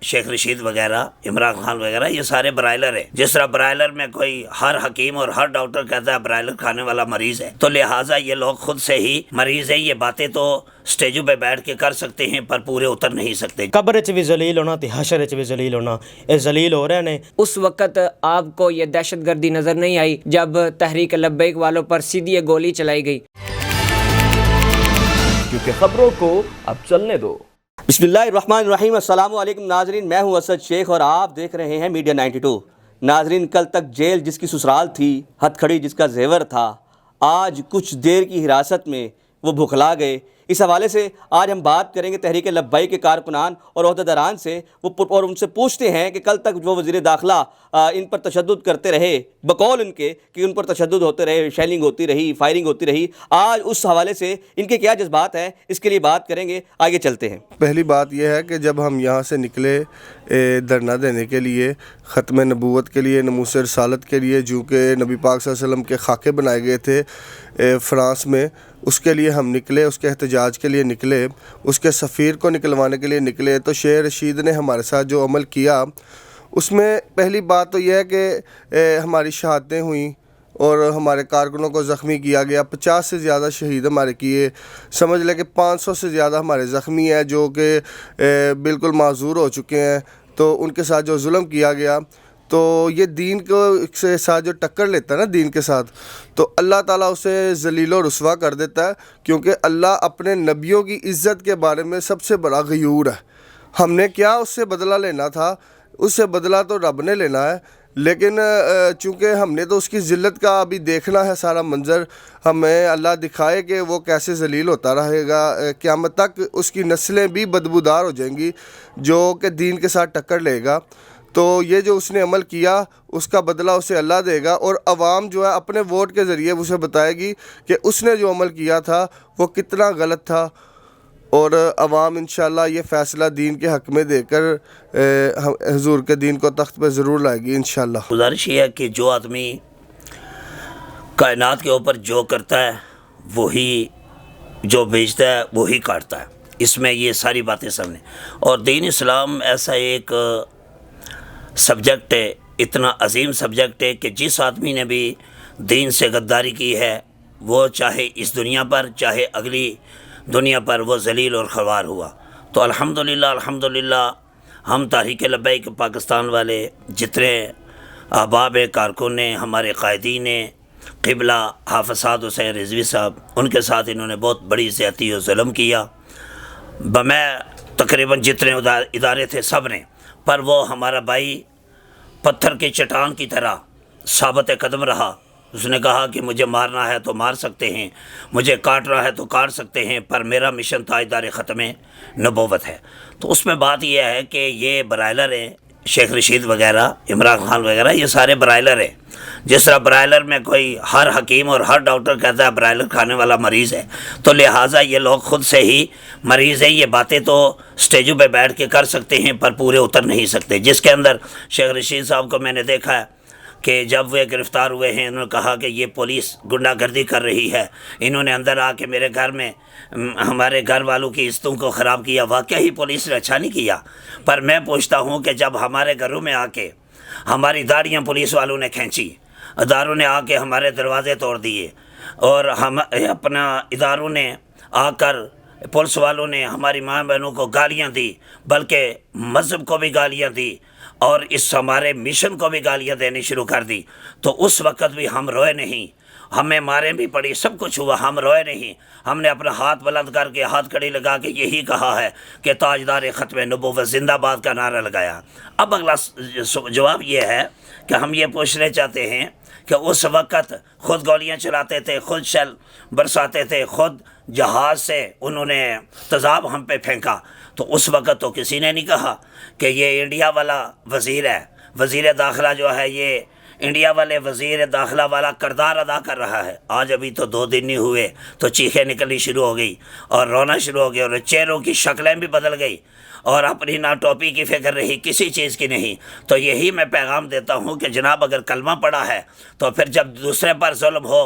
शेख रशीद वगैरह, इमरान खान वगैरह, ये सारे ब्रायलर है। जिस तरह ब्रायलर में कोई हर हकीम और हर डॉक्टर कहता है ब्रायलर खाने वाला मरीज है, तो लिहाजा ये लोग खुद से ही मरीज है। ये बातें तो स्टेजों पे बैठ के कर सकते हैं पर पूरे उतर नहीं सकते। कब्र च भी जलील होना ते हशर च भी जलील होना, ये जलील हो रहे हैं। उस वक़्त आपको ये दहशतगर्दी नज़र नहीं आई जब तहरीक लब्बैक वालों पर सीधी गोली चलाई गई? क्योंकि खबरों को अब चलने दो। बिस्मिल्लाहिर्रहमानिर्रहीम, अस्सलामु अलैकुम नाजरीन, मैं हूं असद शेख और आप देख रहे हैं मीडिया 92। नाजरीन, कल तक जेल जिसकी ससुराल थी, हथखड़ी जिसका जेवर था, आज कुछ देर की हिरासत में वो भुखला गए। इस हवाले से आज हम बात करेंगे तहरीक लब्बैक के कारकुनान और ओहदेदारान से, और उनसे पूछते हैं कि कल तक जो वज़ीर दाखिला इन पर तशद्दुद करते रहे, बकौल इनके कि उन पर तशद्दुद होते रहे, शेलिंग होती रही, फायरिंग होती रही, आज उस हवाले से इनके क्या जज्बात हैं, इसके लिए बात करेंगे। आगे चलते हैं। पहली बात यह है कि जब हम यहाँ से निकले धरना देने के लिए, ख़त्म नबूवत के लिए, नमूस रसालत के लिए, जो कि नबी पाक सल्लल्लाहु अलैहि वसल्लम के खाके बनाए गए थे फ़्रांस में, उसके लिए हम निकले, उसके एहतजाज के लिए निकले, उसके सफ़ीर को निकलवाने के लिए निकले। तो शेख रशीद ने हमारे साथ जो अमल किया, उसमें पहली बात तो यह है कि हमारी शहादतें हुई और हमारे कारकुनों को ज़ख्मी किया गया। 50 से ज़्यादा शहीद हमारे किए, समझ लें कि 500 से ज़्यादा हमारे ज़ख्मी हैं जो कि बिल्कुल माजूर हो चुके हैं। तो उनके साथ जो जुल्म किया गया, तो ये दीन को से साथ जो टक्कर लेता है ना दीन के साथ, तो अल्लाह ताला उसे ज़लील और रुस्वा कर देता है, क्योंकि अल्लाह अपने नबियों की इज़्ज़त के बारे में सबसे बड़ा गयूर है। हमने क्या उससे बदला लेना था, उससे बदला तो रब ने लेना है, लेकिन चूँकि हमने तो उसकी ज़िल्लत का अभी देखना है सारा मंज़र, हमें अल्लाह दिखाए कि वो कैसे ज़लील होता रहेगा। क़यामत तक उसकी नस्लें भी बदबूदार हो जाएंगी जो कि दीन के साथ टक्कर लेगा। तो ये जो उसने अमल किया, उसका बदला उसे अल्लाह देगा, और अवाम जो है अपने वोट के ज़रिए उसे बताएगी कि उसने जो अमल किया था वो कितना गलत था। और अवाम इंशाअल्लाह ये फ़ैसला दीन के हक़ में देकर हुज़ूर के दीन को तख्त पे ज़रूर लाएगी इंशाअल्लाह। गुजारिश ये है कि जो आदमी कायनात के ऊपर जो करता है वही जो बेचता है वही काटता है। इसमें ये सारी बातें सामने। और दीन इस्लाम ऐसा एक सब्जेक्ट है, इतना अजीम सब्जेक्ट है कि जिस आदमी ने भी दीन से गद्दारी की है, वो चाहे इस दुनिया पर चाहे अगली दुनिया पर वो जलील और ख़वार हुआ। तो अल्हम्दुलिल्लाह अल्हम्दुलिल्लाह हम तहरीक लब्बैक पाकिस्तान वाले जितने अहबाब कारकुन ने, हमारे कायदीन ने, क़िबला हाफ़िज़ साद हुसैन रिज़वी साहब, उनके साथ इन्होंने बहुत बड़ी ज़्यादती और जुल्म किया। मैं तकरीबन जितने इदारे थे सब ने, पर वो हमारा भाई पत्थर की चट्टान की तरह साबित कदम रहा। उसने कहा कि मुझे मारना है तो मार सकते हैं, मुझे काटना है तो काट सकते हैं, पर मेरा मिशन ताजदार ख़त्म नबूवत है। तो उसमें बात यह है कि ये ब्रायलर हैं, शेख रशीद वगैरह, इमरान खान वगैरह, ये सारे ब्रायलर हैं। जिस तरह ब्रायलर में कोई हर हकीम और हर डॉक्टर कहता है ब्रायलर खाने वाला मरीज़ है, तो लिहाजा ये लोग खुद से ही मरीज़ है। ये बातें तो स्टेजों पे बैठ के कर सकते हैं पर पूरे उतर नहीं सकते। जिसके अंदर शेख रशीद साहब को मैंने देखा है कि जब वे गिरफ़्तार हुए हैं, इन्होंने कहा कि ये पुलिस गुंडागर्दी कर रही है, इन्होंने अंदर आके मेरे घर में हमारे घर वालों की इज़्ज़तों को ख़राब किया। वाकई ही पुलिस ने अच्छा नहीं किया, पर मैं पूछता हूँ कि जब हमारे घरों में आके हमारी दाढ़ियाँ पुलिस वालों ने खींची, इदारों ने आके हमारे दरवाज़े तोड़ दिए, और हम अपना इदारों ने आकर पुलिस वालों ने हमारी माँ बहनों को गालियाँ दी, बल्कि मज़हब को भी गालियाँ दी और इस हमारे मिशन को भी गालियाँ देनी शुरू कर दी, तो उस वक़्त भी हम रोए नहीं। हमें मारे भी पड़ी, सब कुछ हुआ, हम रोए नहीं। हमने अपना हाथ बुलंद करके, हाथ कड़ी लगा के यही कहा है कि ताजदार ख़त्म नबूवत जिंदाबाद का नारा लगाया। अब अगला जवाब ये है कि हम ये पूछना चाहते हैं कि उस वक़्त ख़ुद गोलियाँ चलाते थे, ख़ुद शेल बरसाते थे, ख़ुद जहाज़ से उन्होंने तेज़ाब हम पे फेंका, तो उस वक़्त तो किसी ने नहीं कहा कि ये इंडिया वाला वज़ीर है, वज़ीर दाखिला जो है ये इंडिया वाले वज़ीर दाखिला वाला किरदार अदा कर रहा है। आज अभी तो 2 दिन नहीं हुए तो चीखें निकलनी शुरू हो गई और रोना शुरू हो गया, और चेहरों की शक्लें भी बदल गई, और अपनी ना टोपी की फ़िक्र रही, किसी चीज़ की नहीं। तो यही मैं पैगाम देता हूँ कि जनाब अगर कलमा पड़ा है तो फिर जब दूसरे पर जुल्म हो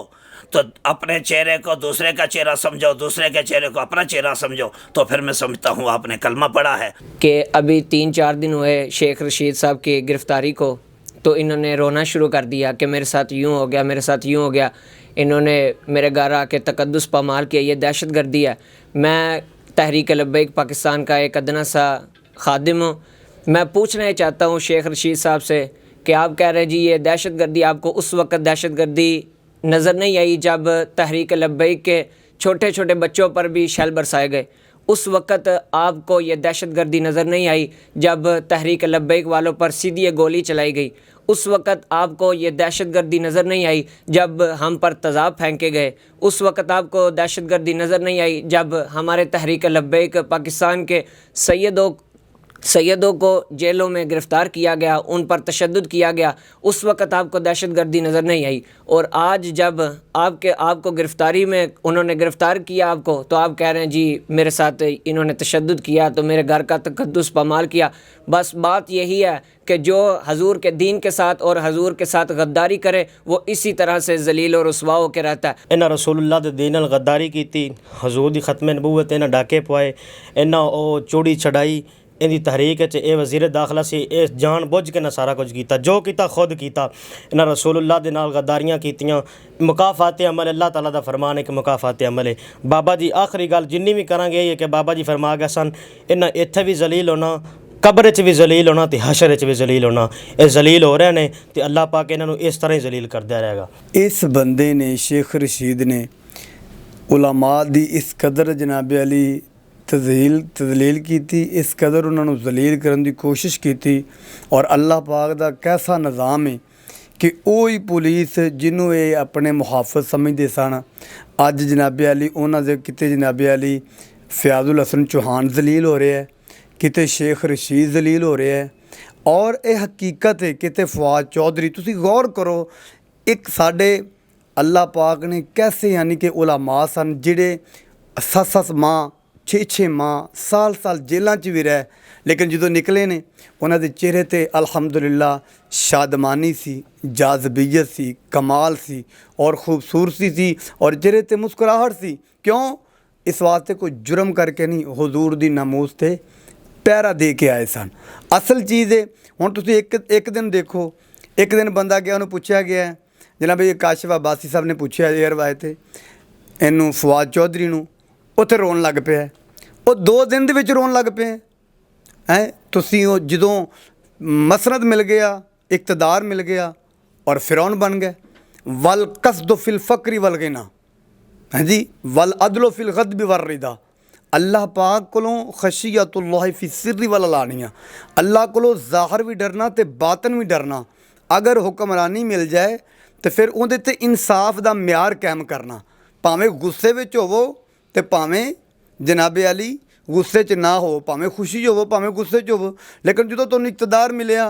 तो अपने चेहरे को दूसरे का चेहरा समझो, दूसरे के चेहरे को अपना चेहरा समझो, तो फिर मैं समझता हूँ आपने कलमा पढ़ा है। कि अभी 3-4 दिन हुए शेख रशीद साहब की गिरफ़्तारी को, तो इन्होंने रोना शुरू कर दिया कि मेरे साथ यूँ हो गया, मेरे साथ यूँ हो गया। इन्होंने मेरे घर आके तकद्दुस पामाल किया, ये दहशत गर्दी है। मैं तहरीक लब्बैक पाकिस्तान का एक अदना सा खादिम हूँ। मैं पूछना ही चाहता हूँ शेख रशीद साहब से कि आप कह रहे हैं जी ये दहशत गर्दी, आपको उस वक्त दहशत गर्दी नज़र नहीं आई जब तहरीक लब्बैक के छोटे छोटे बच्चों पर भी शैल बरसाए गए? उस वक़्त आपको ये दहशत गर्दी नज़र नहीं आई जब तहरीक लब्बैक वालों पर सीधी गोली चलाई गई? उस वक़्त आपको ये दहशत गर्दी नज़र नहीं आई जब हम पर तेज़ाब फेंके गए? उस वक़्त आपको दहशत गर्दी नज़र नहीं आई जब हमारे तहरीक लब्बैक पाकिस्तान के सैयदों को जेलों में गिरफ़्तार किया गया, उन पर तशद्दुद किया गया? उस वक़्त आपको दहशत गर्दी नज़र नहीं आई। और आज जब आपको गिरफ़्तारी में उन्होंने गिरफ़्तार किया आपको, तो आप कह रहे हैं जी मेरे साथ इन्होंने तशद्दुद किया, तो मेरे घर का तकद्दुस पामाल किया। बस बात यही है कि जो हजूर के दीन के साथ और हजूर के साथ गद्दारी करे वो इसी तरह से जलील और रुसवा होकर रहता है। इन्हां रसूलुल्लाह दे दीन नाल गद्दारी कीती, हजूर दी खत्म नबूवत इन्हां डाके पवाए, इन्हां ओ चोड़ी छड़ाई। इहदी तहरीक च ये वज़ीर दाखिला सी, ये जान बुझ के ना सारा कुछ कीता, जो कीता खुद कीता। इन्हां रसूलुल्लाह दे नाल गद्दारियां कीतियां। मुकाफात अमल अल्लाह ताला दा फरमान है कि मुकाफात अमल है। बाबा जी आखिरी गल जिन्नी भी करांगे ये कि बाबा जी फरमा गए सन इन्हां इत्थे भी जलील होना, कब्र च भी जलील होना ते हशर च भी जलील होना। ये जलील हो रहे ने ते अल्लाह पाक इन्हां नूं इस तरह ही जलील करदा रहेगा। इस बंदे ने शेख रशीद ने उलमा दी इस कदर जनाब अली तजलील की थी, इस कदर उन्होंने जलील करने की कोशिश की थी। और अल्लाह पाक दा कैसा निज़ाम है कि वही पुलिस जिन्हों ये अपने मुहाफिज समझते सन, अज जनाब अली उन्होंने दे किते जनाब अली फ़याज़ुल हसन चौहान जलील हो रहे हैं, किते शेख रशीद जलील हो रहे हैं। और ये हकीकत है किते फवाद चौधरी, तुसी गौर करो एक साडे अल्लाह पाक ने कैसे यानी कि उलमा सन जिहड़े 7-7 माह 6-6 माह साल जेलों च भी रहे, लेकिन जो निकले ने उन्होंने चेहरे ते अल्हम्दुलिल्लाह शादमानी सी, जाज़बियत सी, कमाल सी और खूबसूरती सी और चेहरे ते मुस्कुराहट सी। क्यों? इस वास्ते कोई जुर्म करके नहीं, हुजूर दी नमूस ते पैरा दे के आए सन। असल चीज़ है हुण तुसीं एक दिन देखो, एक दिन बंदा गया उन्होंने पूछा गया है जनाब ये काशिफ अब्बासी साहब ने पूछा एयरवाई ते इनू फवाद चौधरी नूं, उत्थे रोन लग पिया। वो 2 दिन दे विच रोन लग पे हैं। तुसीं वो जदों मसनद मिल गया, इक़्तिदार मिल गया और फिरौन बन गए। वल कसदु फिल फ़क्री वल गिना, हाँ जी, वल अदलो फिल गदबी वर रिदा। अल्लाह पाक कोलों खशियतुल्लाह फी सिर्री वल अलानिया, अल्लाह कोलों ज़ाहिर भी डरना ते बातन भी डरना। अगर हुक्मरानी मिल जाए तो फिर उहदे ते इंसाफ दा म्यार कायम करना, भावें गुस्से विच होवो ते भावें जनाबे अली गुस्से च ना हो, भावें खुशी होवो भावें गुस्से च होवो। लेकिन जो तुहानूं इक़्तिदार मिलिया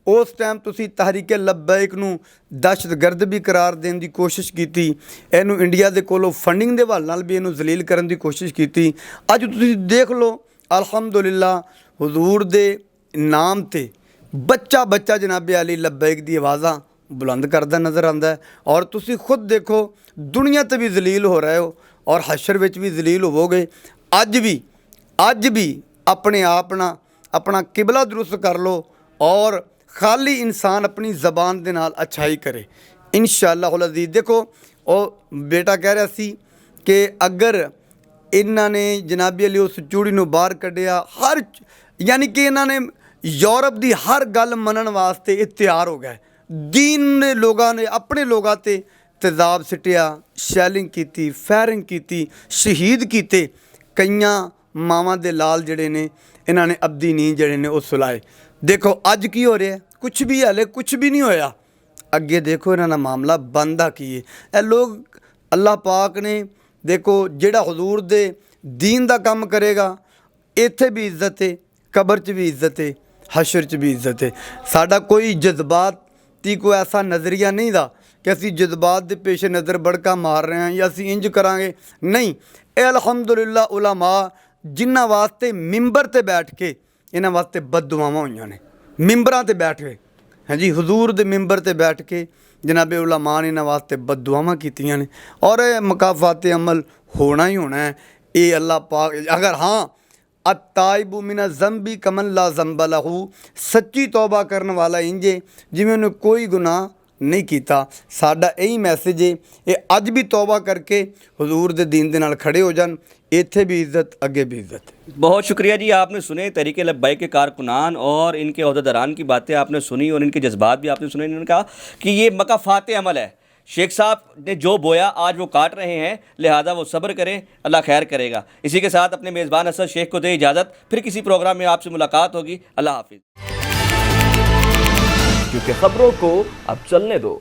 उस टाइम तुसीं तहरीक लब्बैक नूं दहशतगर्द भी करार देने की कोशिश की, इनू इंडिया के कोलों फंडिंग के हवाले नाल भी इनू जलील करने की कोशिश की। अज तुसीं देख लो अल्हम्दुलिल्लाह हुजूर दे नाम ते बच्चा जनाबे अली लब्बैक दी आवाज़ां बुलंद करदा नज़र आंदा है। और तुसीं खुद देखो दुनिया ते भी जलील हो रहे हो और हशर विच भी जलील होवोगे। अज भी अपने आप ना अपना किबला दुरुस्त कर लो और खाली इंसान अपनी ज़बान दे नाल अच्छाई करे इंशाअल्लाह अज़ीज़। देखो वो बेटा कह रहा सी कि अगर इन्हां ने जनाबी अली उस चूड़ी नूं बाहर कढ़िया, हर यानी कि इन्हां ने यूरोप की हर गल मनन वास्ते ये तैयार हो गए। दीन ने लोगों ने अपने लोगों ते तेज़ाब सिटिया, शैलिंग की, फायरिंग की, शहीद किए। कईयां मावां दे लाल जड़े ने इन्हां ने अब्दी नीं जड़े ने वो सुलाए। देखो अज की हो रहा है, कुछ भी हले कुछ भी नहीं होया। अगे देखो इन्हां दा मामला बनदा की है। ए लोग अल्लाह पाक ने देखो जिहड़ा हुजूर दे दीन दा काम करेगा इत्थे भी इज्जत है, कबर च भी इज्जत है, हशर च भी इज्जत है। साडा कोई जज्बाती कोई ऐसा नज़रिया नहीं दा कि असी जज्बात के पेश नज़र बड़का मार रहे हैं या असी इंज करांगे, नहीं। ये अल्हम्दुलिल्लाह उलमा जिन्हां वास्ते मिंबर ते बैठ के इन्हां वास्ते बददुआवां होईयां ने, मिंबरां ते बैठ के ہاں جی حضور دے ممبر تے بیٹھ کے جناب علماء نے انہاں واسطے بددعاواں کیتیاں نے اور یہ مکافات عمل ہونا ہی ہونا ہے. یہ اللہ پاک اگر ہاں التائب من الذنب کمن لا ذنب لہ، سچی توبہ کرنے والا انجے جویں انہیں کوئی گناہ نہیں کیتا. ساڈا یہی میسج ہے یہ اج بھی توبہ کر کے حضور دے دین دے نال کھڑے ہو جان، ایتھے بھی عزت اگے بھی عزت. بہت شکریہ جی، آپ نے سنے تحریک لبیک کے کارکنان اور ان کے عہدیداران کی باتیں آپ نے سنی اور ان کے جذبات بھی آپ نے سنے. انہوں نے کہا کہ یہ مکافات عمل ہے، شیخ صاحب نے جو بویا آج وہ کاٹ رہے ہیں، لہذا وہ صبر کریں، اللہ خیر کرے گا. اسی کے ساتھ اپنے میزبان اسد شیخ کو دے اجازت، پھر کسی پروگرام میں آپ سے ملاقات ہوگی. اللہ حافظ. کیونکہ خبروں کو اب چلنے دو.